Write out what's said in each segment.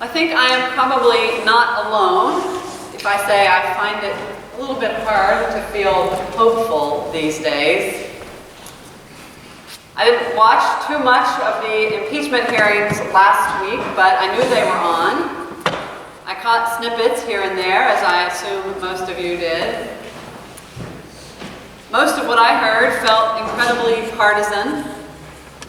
I think I am probably not alone if I say I find it a little bit hard to feel hopeful these days. I didn't watch too much of the impeachment hearings last week, but I knew they were on. I caught snippets here and there, as I assume most of you did. Most of what I heard felt incredibly partisan,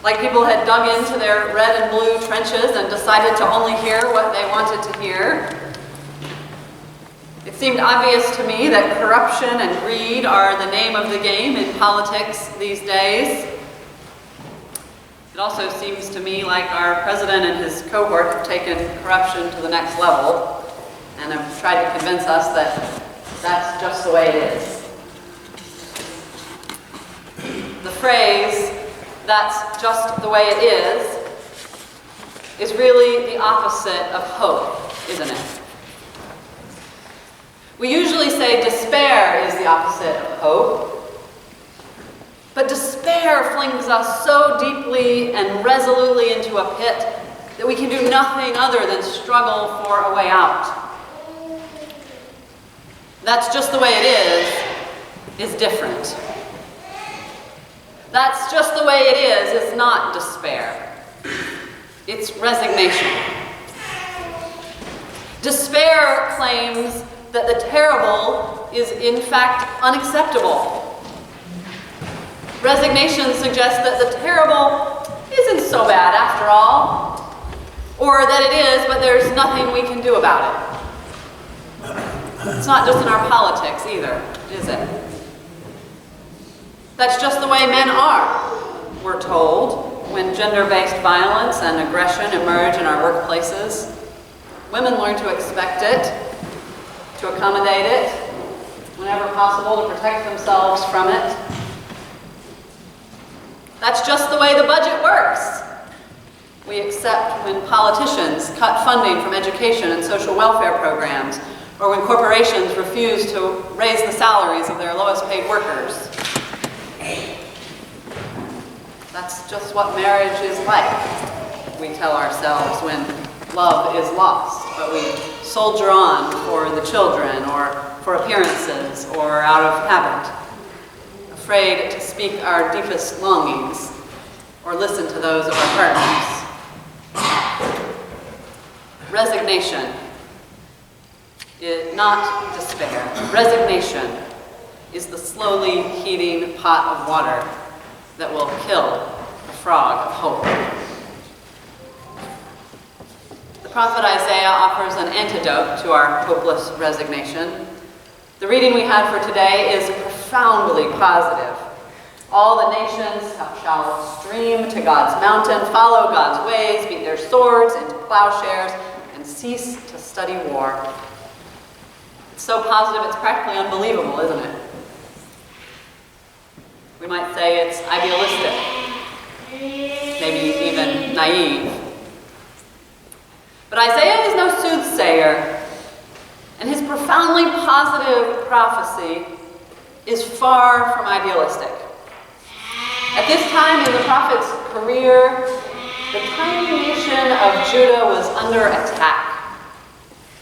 like people had dug into their red and blue trenches and decided to only hear what they wanted to hear. It seemed obvious to me that corruption and greed are the name of the game in politics these days. It also seems to me like our president and his cohort have taken corruption to the next level and have tried to convince us that that's just the way it is. The phrase, "that's just the way it is really the opposite of hope, isn't it? We usually say despair is the opposite of hope, but despair flings us so deeply and resolutely into a pit that we can do nothing other than struggle for a way out. That's just the way it is different. That's just the way it is not despair. It's resignation. Despair claims that the terrible is in fact unacceptable. Resignation suggests that the terrible isn't so bad after all, or that it is, but there's nothing we can do about it. It's not just in our politics either, is it? That's just the way men are, we're told, when gender-based violence and aggression emerge in our workplaces. Women learn to expect it, to accommodate it, whenever possible to protect themselves from it. That's just the way the budget works. We accept when politicians cut funding from education and social welfare programs, or when corporations refuse to raise the salaries of their lowest paid workers. That's just what marriage is like, we tell ourselves when love is lost, but we soldier on for the children or for appearances or out of habit, afraid to speak our deepest longings or listen to those of our partners. Resignation is not despair. Resignation is the slowly heating pot of water that will kill the frog of hope. The prophet Isaiah offers an antidote to our hopeless resignation. The reading we had for today is profoundly positive. All the nations shall stream to God's mountain, follow God's ways, beat their swords into plowshares, and cease to study war. It's so positive it's practically unbelievable, isn't it? We might say it's idealistic, maybe even naive. But Isaiah is no soothsayer, and his profoundly positive prophecy is far from idealistic. At this time in the prophet's career, the tiny nation of Judah was under attack.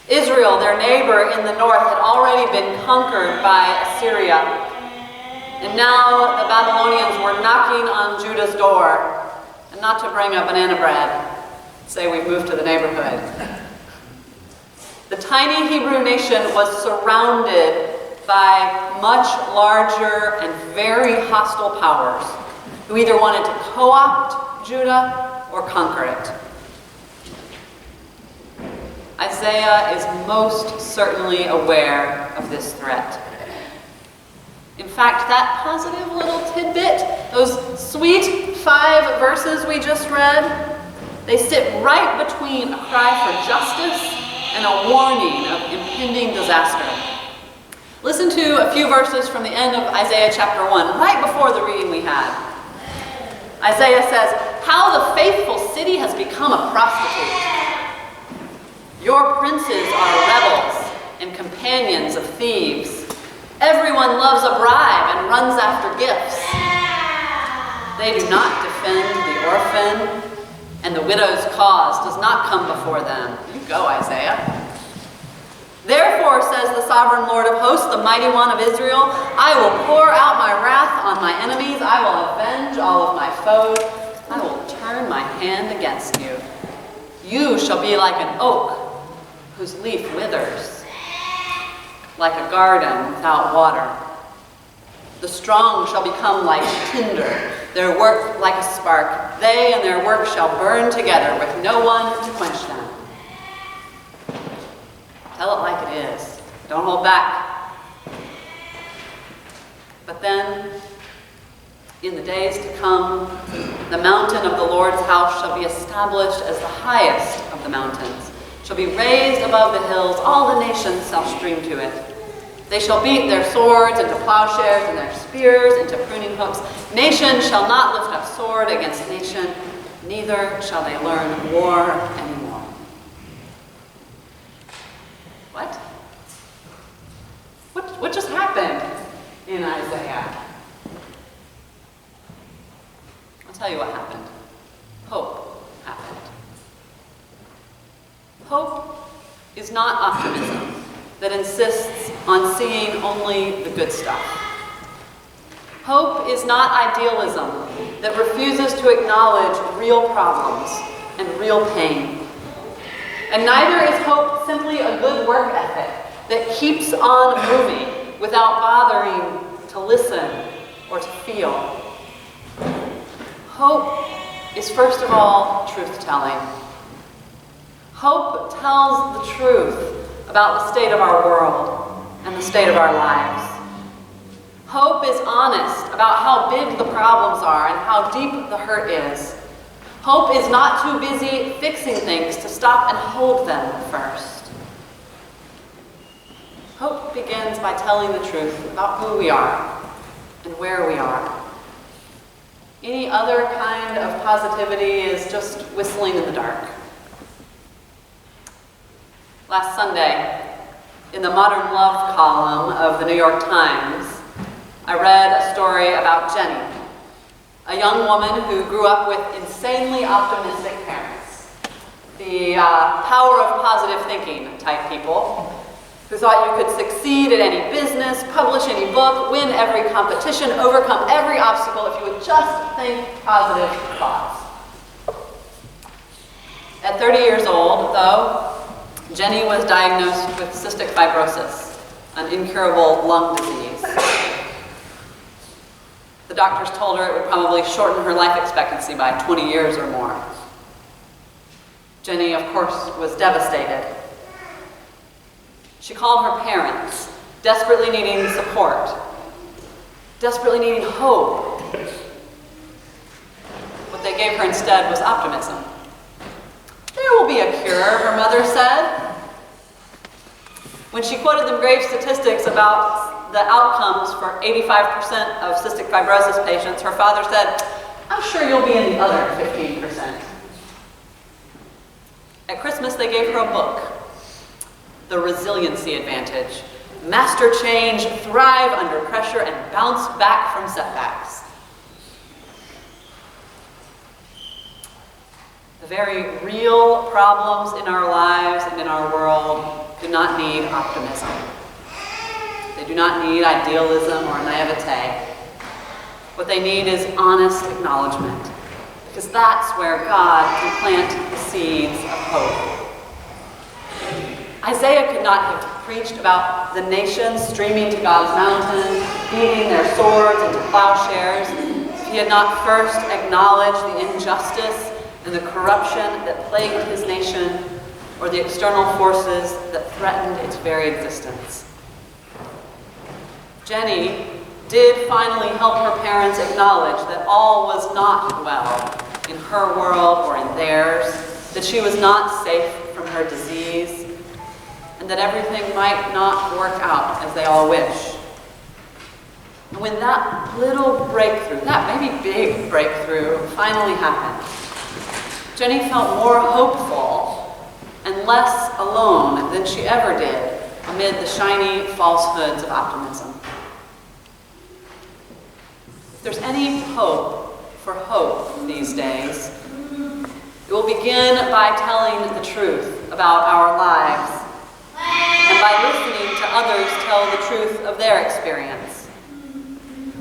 Israel, their neighbor in the north, had already been conquered by Assyria. And now the Babylonians were knocking on Judah's door, and not to bring a banana bread, say we've moved to the neighborhood. The tiny Hebrew nation was surrounded by much larger and very hostile powers who either wanted to co-opt Judah or conquer it. Isaiah is most certainly aware of this threat. In fact, that positive little tidbit, those sweet 5 verses we just read, they sit right between a cry for justice and a warning of impending disaster. Listen to a few verses from the end of Isaiah chapter 1, right before the reading we had. Isaiah says, "How the faithful city has become a prostitute. Your princes are rebels and companions of thieves. Everyone loves a bribe and runs after gifts. They do not defend the orphan and the widow's cause does not come before them. You go, Isaiah. Therefore, says the sovereign Lord of hosts, the mighty one of Israel, I will pour out my wrath on my enemies. I will avenge all of my foes. I will turn my hand against you. You shall be like an oak whose leaf withers, like a garden without water. The strong shall become like tinder, their work like a spark. They and their work shall burn together with no one to quench them. Tell it like it is. Don't hold back. But then, in the days to come, the mountain of the Lord's house shall be established as the highest of the mountains, shall be raised above the hills. All the nations shall stream to it. They shall beat their swords into plowshares and their spears into pruning hooks. Nation shall not lift up sword against nation, neither shall they learn war anymore. What? What just happened in Isaiah? I'll tell you what happened. Hope happened. Hope is not optimism that insists on seeing only the good stuff. Hope is not idealism that refuses to acknowledge real problems and real pain. And neither is hope simply a good work ethic that keeps on moving without bothering to listen or to feel. Hope is first of all truth-telling. Hope tells the truth about the state of our world and the state of our lives. Hope is honest about how big the problems are and how deep the hurt is. Hope is not too busy fixing things to stop and hold them first. Hope begins by telling the truth about who we are and where we are. Any other kind of positivity is just whistling in the dark. Last Sunday, in the Modern Love column of the New York Times, I read a story about Jenny, a young woman who grew up with insanely optimistic parents, the power of positive thinking type people, who thought you could succeed at any business, publish any book, win every competition, overcome every obstacle if you would just think positive thoughts. At 30 years old, though, Jenny was diagnosed with cystic fibrosis, an incurable lung disease. The doctors told her it would probably shorten her life expectancy by 20 years or more. Jenny, of course, was devastated. She called her parents, desperately needing support, desperately needing hope. What they gave her instead was optimism. There will be a cure, her mother said. When she quoted them grave statistics about the outcomes for 85% of cystic fibrosis patients, her father said, I'm sure you'll be in the other 15%. At Christmas, they gave her a book, The Resiliency Advantage. Master change, thrive under pressure, and bounce back from setbacks. The very real problems in our lives and in our world do not need optimism. They do not need idealism or naivete. What they need is honest acknowledgement, because that's where God can plant the seeds of hope. Isaiah could not have preached about the nations streaming to God's mountain, beating their swords into plowshares, if he had not first acknowledged the injustice and the corruption that plagued his nation, or the external forces that threatened its very existence. Jenny did finally help her parents acknowledge that all was not well in her world or in theirs, that she was not safe from her disease, and that everything might not work out as they all wish. And when that little breakthrough, that maybe big breakthrough, finally happened, Jenny felt more hopeful and less alone than she ever did amid the shiny falsehoods of optimism. If there's any hope for hope these days, It will begin by telling the truth about our lives and by listening to others tell the truth of their experience.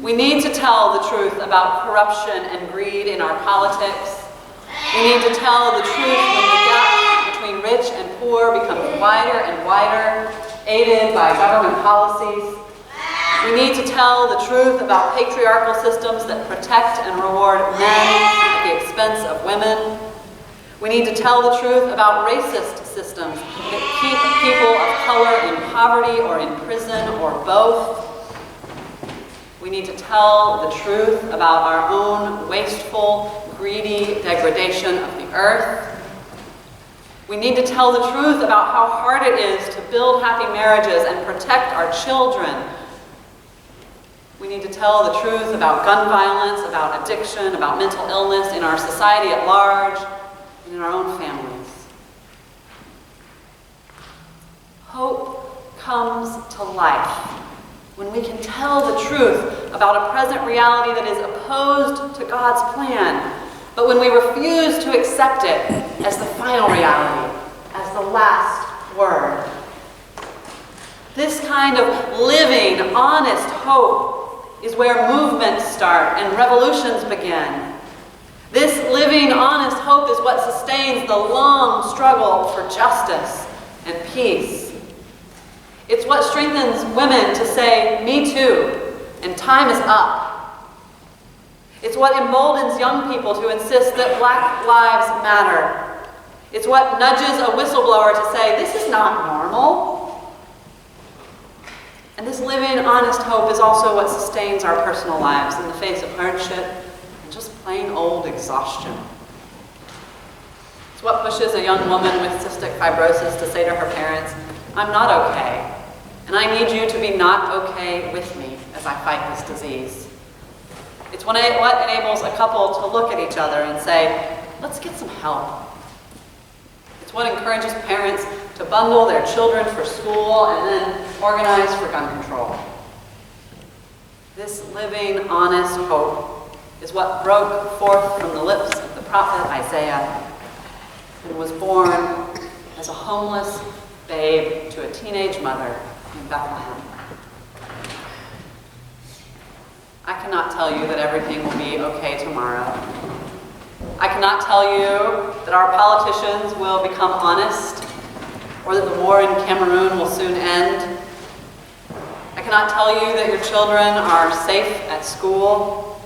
We need to tell the truth about corruption and greed in our politics. We need to tell the truth when the gap between rich and poor becomes wider and wider, aided by government policies. We need to tell the truth about patriarchal systems that protect and reward men at the expense of women. We need to tell the truth about racist systems that keep people of color in poverty or in prison or both. We need to tell the truth about our own wasteful, greedy degradation of the earth. We need to tell the truth about how hard it is to build happy marriages and protect our children. We need to tell the truth about gun violence, about addiction, about mental illness in our society at large, and in our own families. Hope comes to life when we can tell the truth about a present reality that is opposed to God's plan, but when we refuse to accept it as the final reality, as the last word. This kind of living, honest hope is where movements start and revolutions begin. This living, honest hope is what sustains the long struggle for justice and peace. It's what strengthens women to say, "Me too," and "Time is up." It's what emboldens young people to insist that Black lives matter. It's what nudges a whistleblower to say, "This is not normal." And this living, honest hope is also what sustains our personal lives in the face of hardship and just plain old exhaustion. It's what pushes a young woman with cystic fibrosis to say to her parents, "I'm not okay, and I need you to be not okay with me as I fight this disease." It's what enables a couple to look at each other and say, "Let's get some help." It's what encourages parents to bundle their children for school and then organize for gun control. This living, honest hope is what broke forth from the lips of the prophet Isaiah and was born as a homeless babe to a teenage mother in Bethlehem. I cannot tell you that everything will be okay tomorrow. I cannot tell you that our politicians will become honest or that the war in Cameroon will soon end. I cannot tell you that your children are safe at school.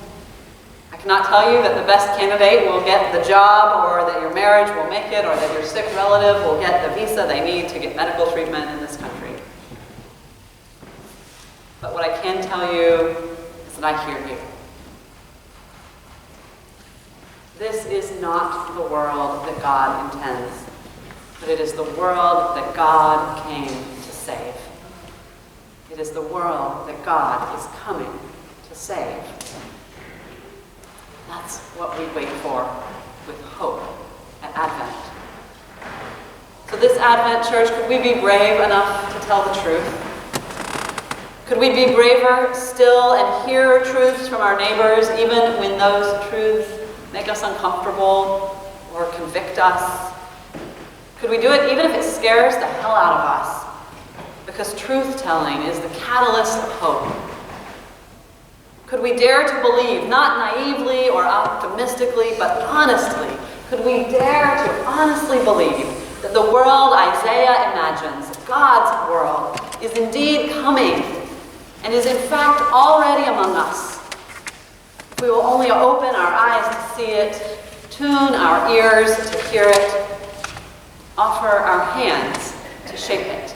I cannot tell you that the best candidate will get the job or that your marriage will make it or that your sick relative will get the visa they need to get medical treatment in this country. But what I can tell you is that I hear you. This is not the world that God intends, but it is the world that God came to save. It is the world that God is coming to save. That's what we wait for with hope at Advent. So this Advent, church, could we be brave enough to tell the truth? Could we be braver still and hear truths from our neighbors, even when those truths make us uncomfortable or convict us? Could we do it even if it scares the hell out of us? Because truth-telling is the catalyst of hope. Could we dare to believe, not naively or optimistically, but honestly, could we dare to honestly believe that the world Isaiah imagines, God's world, is indeed coming and is in fact already among us? If we will only open our eyes to see it, tune our ears to hear it, offer our hands to shape it.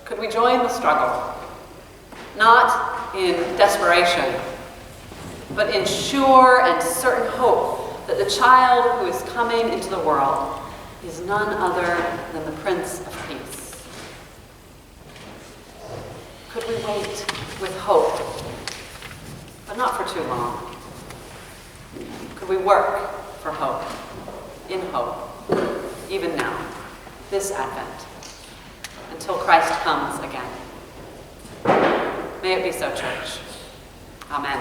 Could we join the struggle? Not in desperation, but in sure and certain hope that the child who is coming into the world is none other than the Prince of Peace. Could we wait with hope, but not for too long? Could we work for hope, in hope, even now, this Advent, until Christ comes again? May it be so, church. Amen.